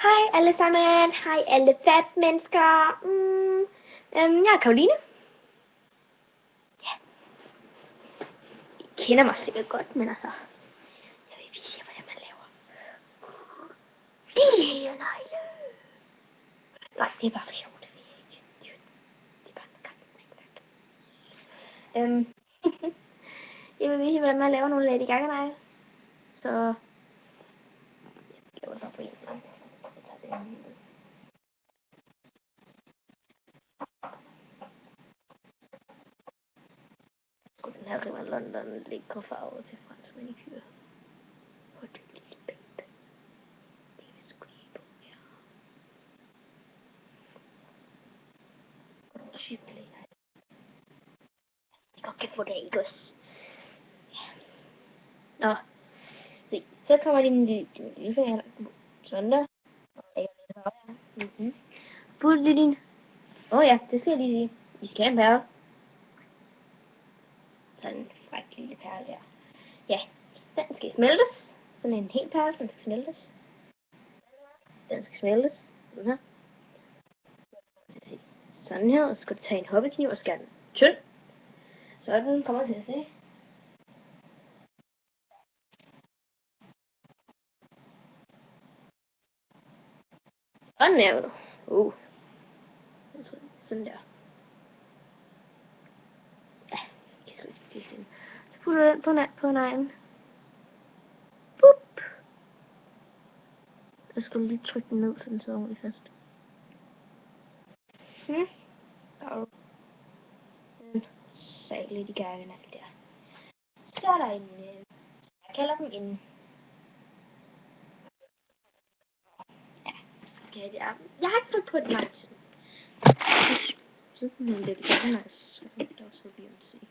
Hej alle sammen. Hej alle fatmennesker. Jeg er Karoline. Ja. I kender mig sikkert godt, men altså, jeg vil vise jer, hvordan man laver negle. Nej, det er bare for sjovt, det ved jeg ikke. Det er bare en kamp. Jeg vil vise jer, hvordan man laver nogle Lady Gaga-negle. Så jeg laver bare på en. Jeg tager det her. Den her Rimmel London lækre farve til fransk manikyre. Hvor det lille bælte. Det er vist squee på her. Og typ lækker. Jeg godt kan få det af, ikke også? Ja. Nå. Se, så kommer din lille finger sådan der. Og lægger lidt farve her. Spurgte lige din. Ja, det skal jeg lige sige. Vi skal have en perle. Sådan en fræk lille perle der. Ja, den skal smeltes. Sådan en hel perle, den skal smeltes. Den skal smeltes. Sådan her. Sådan her, og så skal du tage en hobbykniv og skære den tynd. Så den kommer til at se. Og nævnet. Sådan der. Ja, jeg skal ikke se. Så putter du den på neglen. Bup! Jeg skulle lige trykke den ned, så den så ordentligt fast. Der er en sag lidt i gangen alt der. Så er der en, jeg kalder den en. Ja, det er. Jeg har ikke fået på den lang tid. Sådan en lidt nice. Det er også Beyoncé.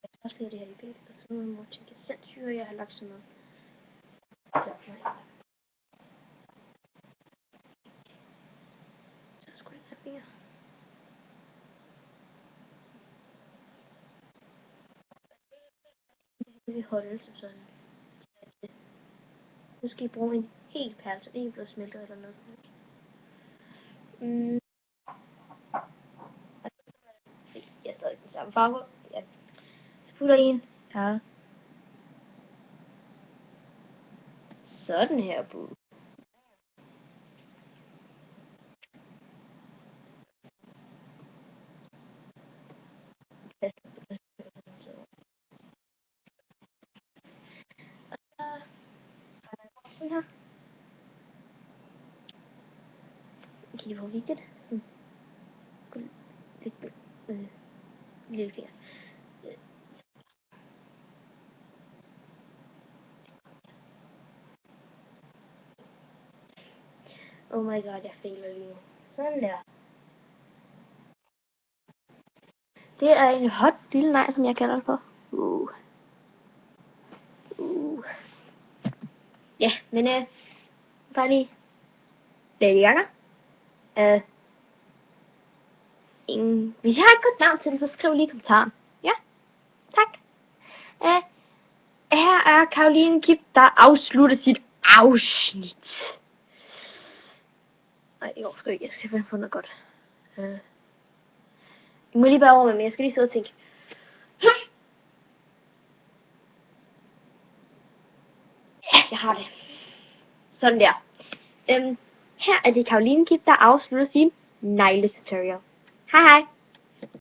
Jeg har skrevet det her i billedet, og så må jeg tænke sindssygt, jeg har lagt sådan noget. Så skulle det have mere. Det vil holde som sådan. Nu skal I bruge en hel perle, så det ikke er blevet smeltet eller noget. Jeg er stadig den samme farve. Ja. Så putter I en perle. Sådan her på. Sådan her. Kan I få vigtigt? Sådan. Lidt lille finger. Oh my god, jeg fejler lige nu. Sådan der. Det er en hot lille nej, som jeg kalder det for. Ja, men bare lige Lady Gaga. Hvis jeg har et godt navn til den, så skriv lige i kommentaren. Ja, tak. Her er Karoline Kip, der afslutter sit afsnit. Nej, jeg skal ikke. Jeg skal finde noget godt. I må lige bare over med mig. Jeg skal lige sidde og tænke. Ja, jeg har det. Sådan der. Her er det Karoline Kip, der afslutter sin negletutorial. Hej hej.